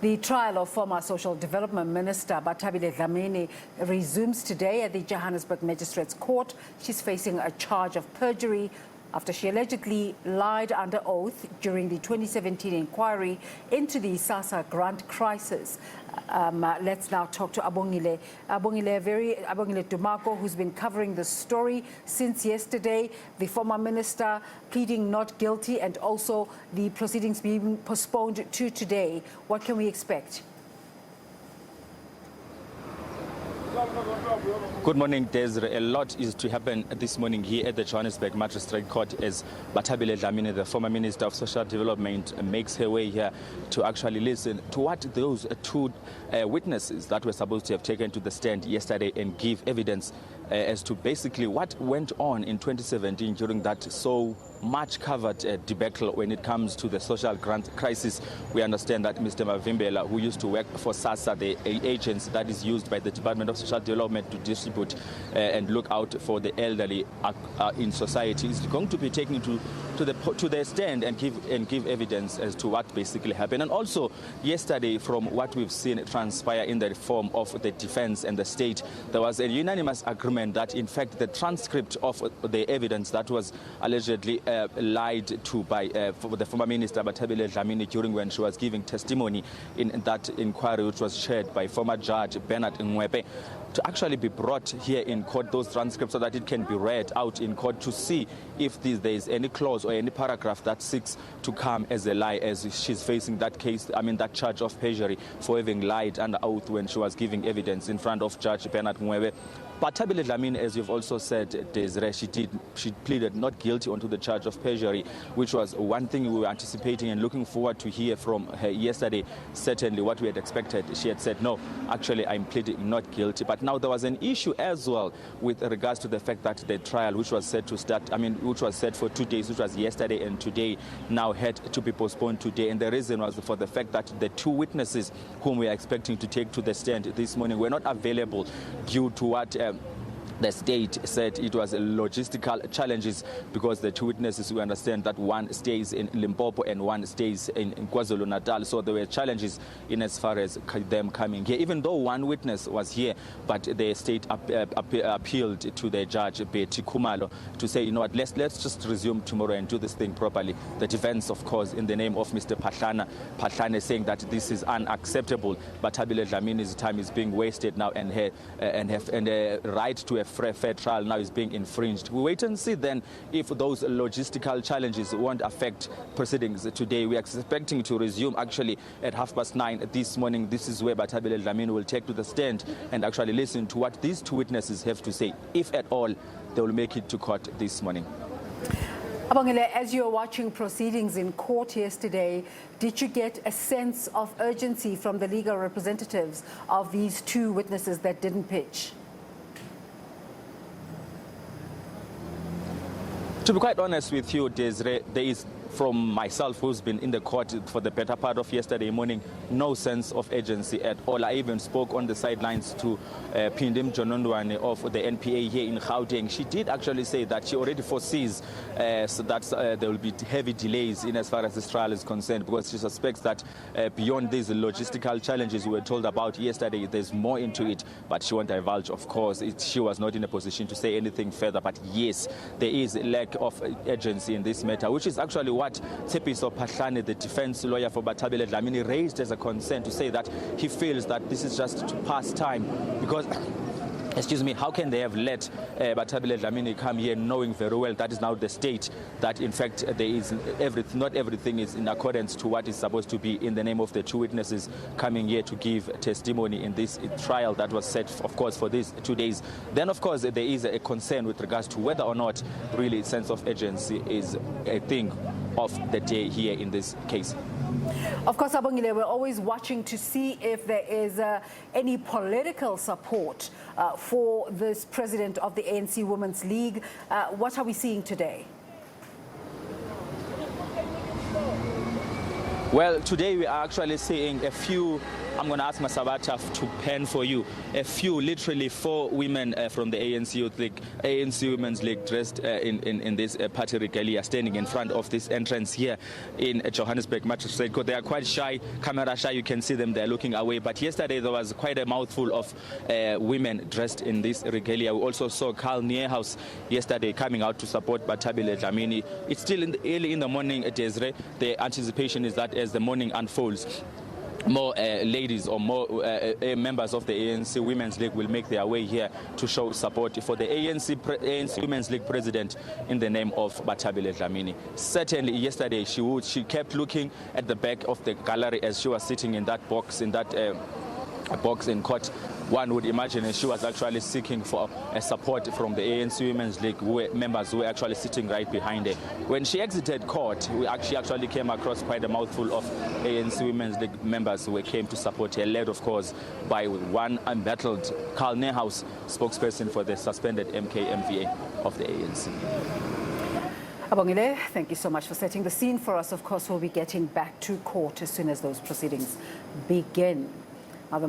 The trial of former Social Development Minister Bathabile Dlamini resumes today at the Johannesburg Magistrate's Court. She's facing a charge of perjury after she allegedly lied under oath during the 2017 inquiry into the SASSA grant crisis. Let's now talk to Abongile Dumako, who's been covering the story since yesterday. The former minister pleading not guilty and also the proceedings being postponed to today. What can we expect? Good morning, Desiree. A lot is to happen this morning here at the Johannesburg Magistrate Court as Bathabile Dlamini, the former Minister of Social Development, makes her way here to actually listen to what those two witnesses that were supposed to have taken to the stand yesterday and give evidence as to basically what went on in 2017 during that so much covered debacle when it comes to the social grant crisis. We understand that Mr. Mavimbela, who used to work for SASSA, the agency that is used by the Department of Social Development to distribute and look out for the elderly in society, is going to be taken to the stand and give evidence as to what basically happened. And also yesterday, from what we've seen transpire in the form of the defense and the state, there was a unanimous agreement that in fact the transcript of the evidence that was allegedly lied to by the former minister Bathabile Dlamini during when she was giving testimony in that inquiry, which was chaired by former Judge Bernard Ngwepe, to actually be brought here in court, those transcripts, so that it can be read out in court to see if there is any clause or any paragraph that seeks to come as a lie, as she's facing that case, that charge of perjury for having lied under oath when she was giving evidence in front of Judge Bernard Ngwepe. Bathabile Dlamini, as you've also said, Desiree, she pleaded not guilty onto the charge of perjury, which was one thing we were anticipating and looking forward to hear from her yesterday. Certainly what we had expected. She had said, no, actually I'm pleading not guilty. But now there was an issue as well with regards to the fact that the trial, which was set to start, which was set for 2 days, which was yesterday and today, now had to be postponed today. And the reason was for the fact that the two witnesses whom we are expecting to take to the stand this morning were not available due to what the state said it was logistical challenges, because the two witnesses, we understand that one stays in Limpopo and one stays in KwaZulu-Natal. So there were challenges in as far as them coming here, even though one witness was here, but the state appealed to the judge, Betty Kumalo, to say, you know what, let's just resume tomorrow and do this thing properly. The defense, of course, in the name of Mr. Pahlane, saying that this is unacceptable. Bathabile Dlamini's time is being wasted now, and her right to a fair trial now is being infringed. We wait and see then if those logistical challenges won't affect proceedings today. We are expecting to resume actually at 9:30 this morning. This is where Bathabile Dlamini will take to the stand and actually listen to what these two witnesses have to say, if at all they will make it to court this morning. Abongile, as you were watching proceedings in court yesterday, did you get a sense of urgency from the legal representatives of these two witnesses that didn't pitch? To be quite honest with you, Desiree, there is, from myself, who's been in the court for the better part of yesterday morning, no sense of urgency at all. I even spoke on the sidelines to Pindim Jonondwane of the NPA here in Gauteng. She did actually say that she already foresees that there will be heavy delays in as far as this trial is concerned, because she suspects that beyond these logistical challenges we were told about yesterday, there's more into it, but she won't divulge, of course. She was not in a position to say anything further, but yes, there is a lack of urgency in this matter, which is actually what Tshepiso Pahlane, the defense lawyer for Bathabile Dlamini, raised as a concern, to say that he feels that this is just to pass time, because how can they have let Bathabile Dlamini come here knowing very well that is now the state, that in fact there is not everything is in accordance to what is supposed to be, in the name of the two witnesses coming here to give testimony in this trial that was set, of course, for these 2 days. Then, of course, there is a concern with regards to whether or not really sense of urgency is a thing of the day here in this case. Of course, Abongile, we're always watching to see if there is any political support for this president of the ANC Women's League. What are we seeing today? Well, today we are actually seeing a few I'm going to ask Masabata to pen for you a few, literally 4 women from the ANC Youth League, ANC Women's League, dressed in this party regalia, standing in front of this entrance here in Johannesburg Magistrate Court. They are quite shy, camera shy. You can see them, they're looking away. But yesterday there was quite a mouthful of women dressed in this regalia. We also saw Carl Niehaus yesterday coming out to support Bathabile Dlamini. It's still early in the morning, Desiree. The anticipation is that as the morning unfolds, more ladies or more members of the ANC Women's League will make their way here to show support for the ANC Women's League president in the name of Bathabile Dlamini. Certainly yesterday she kept looking at the back of the gallery as she was sitting in that box, box in court. One would imagine she was actually seeking for support from the ANC Women's League members who were actually sitting right behind her. When she exited court, she actually came across quite a mouthful of ANC Women's League members who came to support her, led, of course, by one embattled Carl Niehaus, spokesperson for the suspended MK-MVA of the ANC. Abongile, thank you so much for setting the scene for us. Of course, we'll be getting back to court as soon as those proceedings begin. Now, the